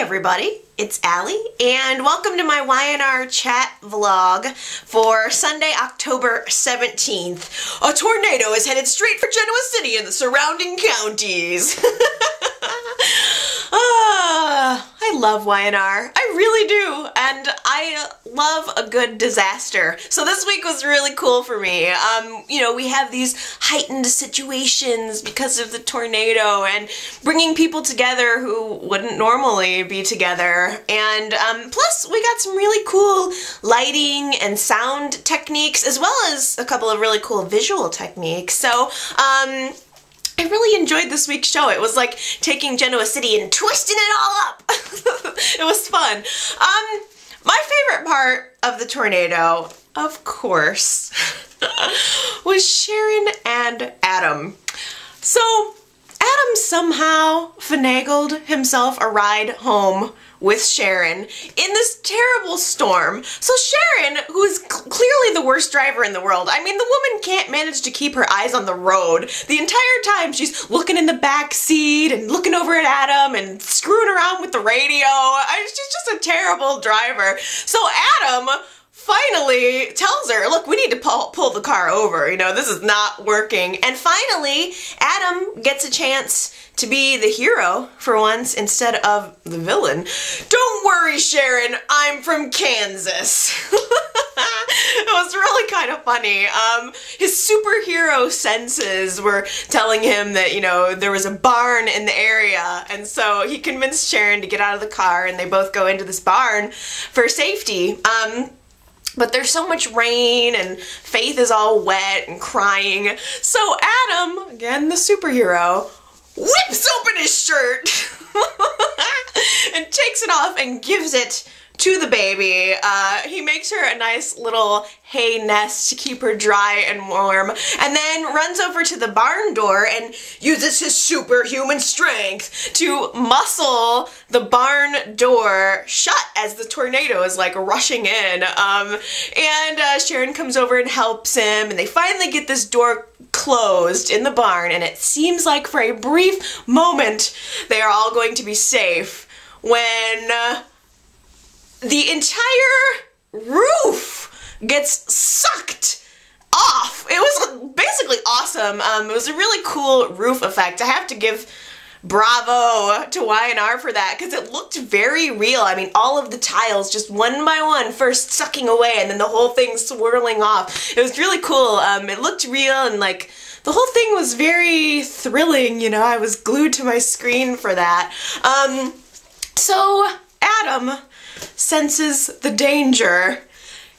everybody, it's Allie, and welcome to my Y&R chat vlog for Sunday, October 17th. A tornado is headed straight for Genoa City and the surrounding counties. I love Y&R. I really do, and I love a good disaster. So this week was really cool for me. We have these heightened situations because of the tornado and bringing people together who wouldn't normally be together. And plus we got some really cool lighting and sound techniques, as well as a couple of really cool visual techniques. So I really enjoyed this week's show. It was like taking Genoa City and twisting it all up. It was fun. My favorite part of the tornado, of course, was Sharon and Adam. So Adam somehow finagled himself a ride home with Sharon in this terrible storm. So Sharon, who is clearly the worst driver in the world, I mean, the woman can't manage to keep her eyes on the road. The entire time she's looking in the back seat and looking over at Adam and screwing around with the radio. She's just a terrible driver. So Adam finally tells her, look, we need to pull the car over. You know, this is not working. And finally, Adam gets a chance to be the hero for once instead of the villain. Don't worry, Sharon, I'm from Kansas. It was really kind of funny. His superhero senses were telling him that, you know, there was a barn in the area, and so he convinced Sharon to get out of the car, and they both go into this barn for safety. But there's so much rain, and Faith is all wet and crying. So Adam, again the superhero, whips open his shirt and takes it off and gives it to the baby. He makes her a nice little hay nest to keep her dry and warm, and then runs over to the barn door and uses his superhuman strength to muscle the barn door shut as the tornado is like rushing in. Sharon comes over and helps him, and they finally get this door closed in the barn, and it seems like for a brief moment they are all going to be safe when the entire roof gets sucked off. It was basically awesome. It was a really cool roof effect. I have to give bravo to Y&R for that, because it looked very real. I mean, all of the tiles just one by one first sucking away and then the whole thing swirling off. It was really cool. It looked real, and like the whole thing was very thrilling, you know. I was glued to my screen for that. So Adam senses the danger.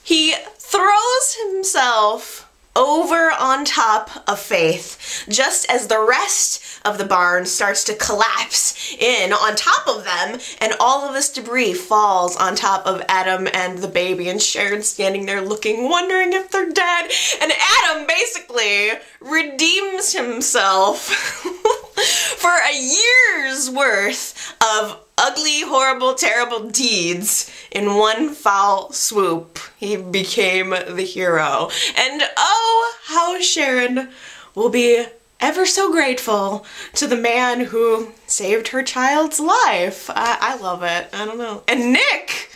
He throws himself over on top of Faith, just as the rest of the barn starts to collapse in on top of them, and all of this debris falls on top of Adam and the baby, and Sharon's standing there looking, wondering if they're dead, and Adam basically redeems himself for a year's worth of ugly, horrible, terrible deeds in one foul swoop. He became the hero. And oh, how Sharon will be ever so grateful to the man who saved her child's life. I love it. I don't know. And Nick,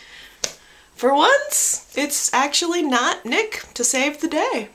for once, it's actually not Nick to save the day.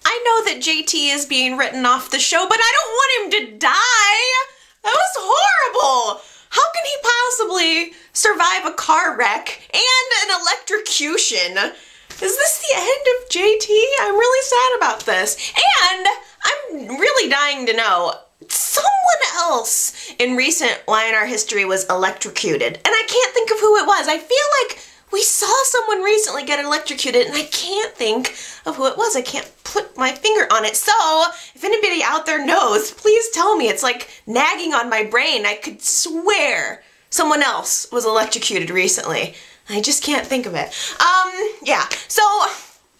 I know that JT is being written off the show, but I don't want him to die. That was horrible. How can he possibly survive a car wreck and an electrocution? Is this the end of JT? I'm really sad about this. And I'm really dying to know, someone else in recent Y&R history was electrocuted, and I can't think of who it was. I feel like we saw someone recently get electrocuted, and I can't think of who it was. I can't put my finger on it. So if anybody out there knows, please tell me. It's like nagging on my brain. I could swear someone else was electrocuted recently. I just can't think of it. Yeah, so I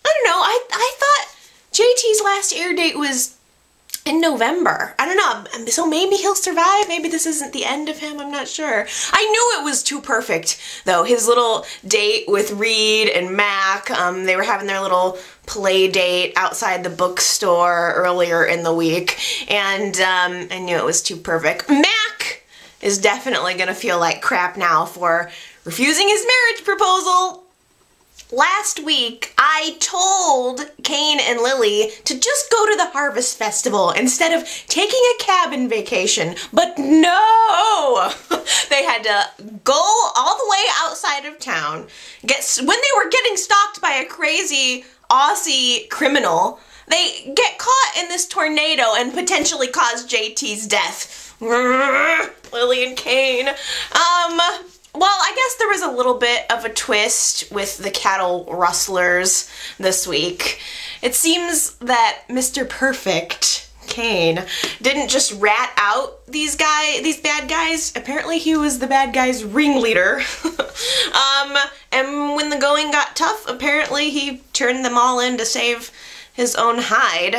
don't know. I thought JT's last air date was in November. I don't know, so maybe he'll survive. Maybe this isn't the end of him. I'm not sure. I knew it was too perfect, though. His little date with Reed and Mac, they were having their little play date outside the bookstore earlier in the week, and I knew it was too perfect. Mac is definitely gonna feel like crap now for refusing his marriage proposal. Last week, I told Kane and Lily to just go to the Harvest Festival instead of taking a cabin vacation, but no! They had to go all the way outside of town. When they were getting stalked by a crazy Aussie criminal, they get caught in this tornado and potentially cause JT's death. Lily and Kane. Well, I guess there was a little bit of a twist with the cattle rustlers this week. It seems that Mr. Perfect Kane didn't just rat out these bad guys. Apparently he was the bad guys' ringleader. And when the going got tough, apparently he turned them all in to save his own hide.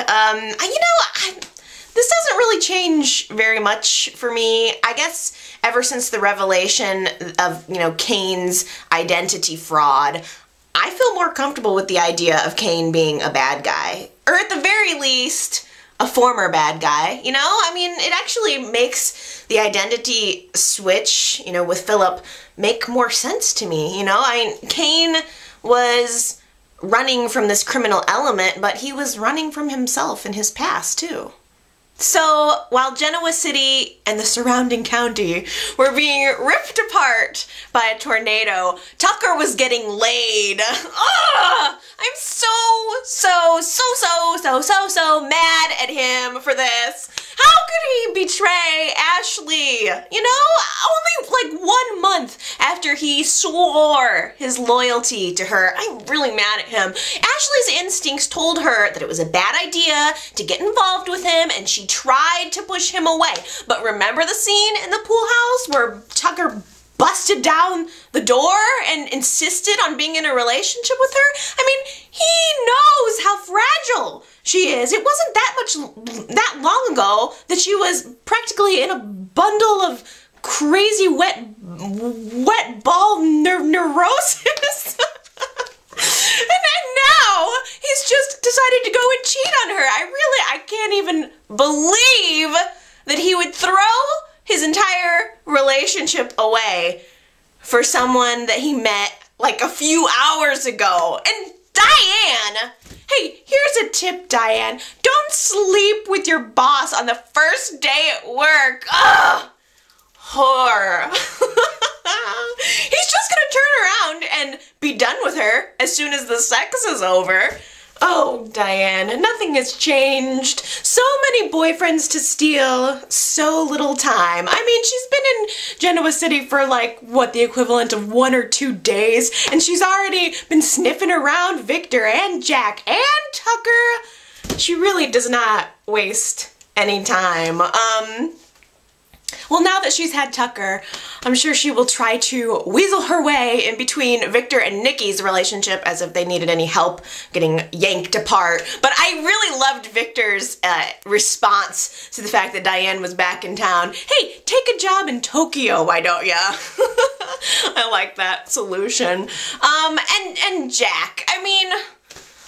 This doesn't really change very much for me. I guess ever since the revelation of, Kane's identity fraud, I feel more comfortable with the idea of Kane being a bad guy. Or at the very least, a former bad guy, it actually makes the identity switch, with Philip make more sense to me, Kane was running from this criminal element, but he was running from himself in his past, too. So, while Genoa City and the surrounding county were being ripped apart by a tornado, Tucker was getting laid. Ugh! I'm so mad at him for this. How could he betray Ashley? Only like 1 month after he swore his loyalty to her. I'm really mad at him. Ashley's instincts told her that it was a bad idea to get involved with him, and she tried to push him away. But remember the scene in the pool house where Tucker busted down the door and insisted on being in a relationship with her? He knows how fragile she is. It wasn't that long ago that she was practically in a bundle of crazy wet ball neurosis. And then now he's just decided to go and cheat on her. I can't even believe that he would throw his entire relationship away for someone that he met like a few hours ago. And Diane, hey, here's a tip, Diane. Don't sleep with your boss on the first day at work. Ugh, whore. He's just gonna turn around and be done with her as soon as the sex is over. Oh, Diane, nothing has changed. So many boyfriends to steal, so little time. She's been in Genoa City for the equivalent of 1 or 2 days, and she's already been sniffing around Victor and Jack and Tucker. She really does not waste any time. Well, now that she's had Tucker, I'm sure she will try to weasel her way in between Victor and Nikki's relationship as if they needed any help getting yanked apart. But I really loved Victor's response to the fact that Diane was back in town. Hey, take a job in Tokyo, why don't ya? I like that solution. And Jack,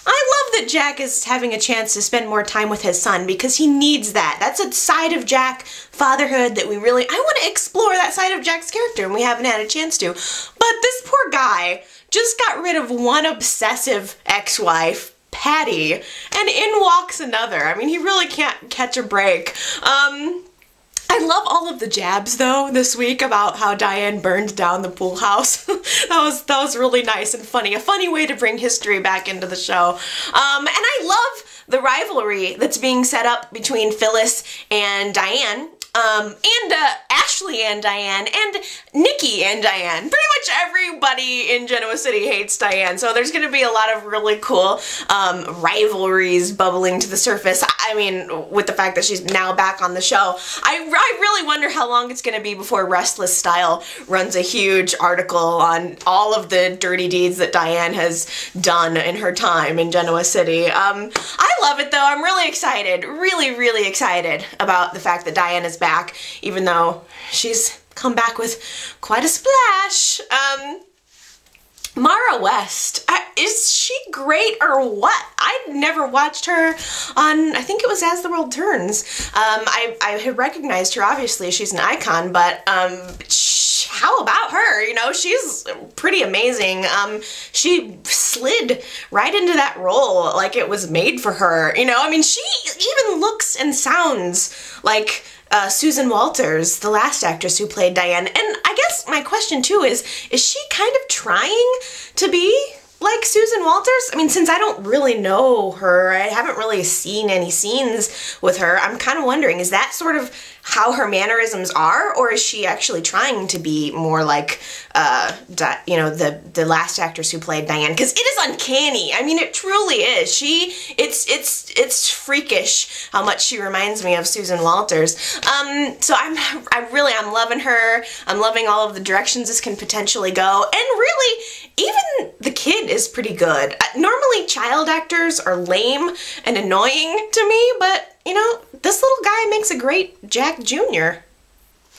I love that Jack is having a chance to spend more time with his son because he needs that. That's a side of Jack fatherhood that I want to explore that side of Jack's character, and we haven't had a chance to. But this poor guy just got rid of one obsessive ex-wife, Patty, and in walks another. He really can't catch a break. I love all of the jabs though this week about how Diane burned down the pool house. that was really nice and funny. A funny way to bring history back into the show. And I love the rivalry that's being set up between Phyllis and Diane. And Ashley and Diane, and Nikki and Diane. Pretty much everybody in Genoa City hates Diane, so there's going to be a lot of really cool rivalries bubbling to the surface. With the fact that she's now back on the show. I really wonder how long it's going to be before Restless Style runs a huge article on all of the dirty deeds that Diane has done in her time in Genoa City. I love it though. I'm really excited, really excited about the fact that Diane is back, even though she's come back with quite a splash. Maura West, is she great or what? I'd never watched her on, I think it was As the World Turns. I had recognized her, obviously, she's an icon, but how about her? You know, she's pretty amazing. She slid right into that role like it was made for her, you know? I mean, she even looks and sounds like Susan Walters, the last actress who played Diane. And I guess my question too is she kind of trying to be like Susan Walters? I mean, since I don't really know her, I haven't really seen any scenes with her, I'm kind of wondering, is that sort of how her mannerisms are, or is she actually trying to be more like, you know, the last actress who played Diane? Because it is uncanny. I mean, it truly is. It's freakish how much she reminds me of Susan Walters. So I'm loving her. I'm loving all of the directions this can potentially go, and really, even the kid is pretty good. Normally, child actors are lame and annoying to me, but you know, this little guy makes a great Jack Jr.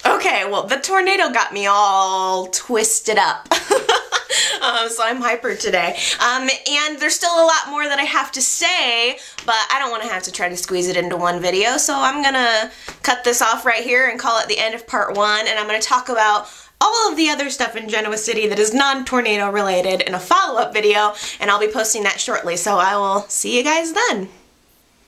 Okay, well, the tornado got me all twisted up. So I'm hyper today. And there's still a lot more that I have to say, but I don't want to have to try to squeeze it into one video, so I'm gonna cut this off right here and call it the end of part 1, and I'm gonna talk about all of the other stuff in Genoa City that is non-tornado related in a follow-up video, and I'll be posting that shortly, so I will see you guys then.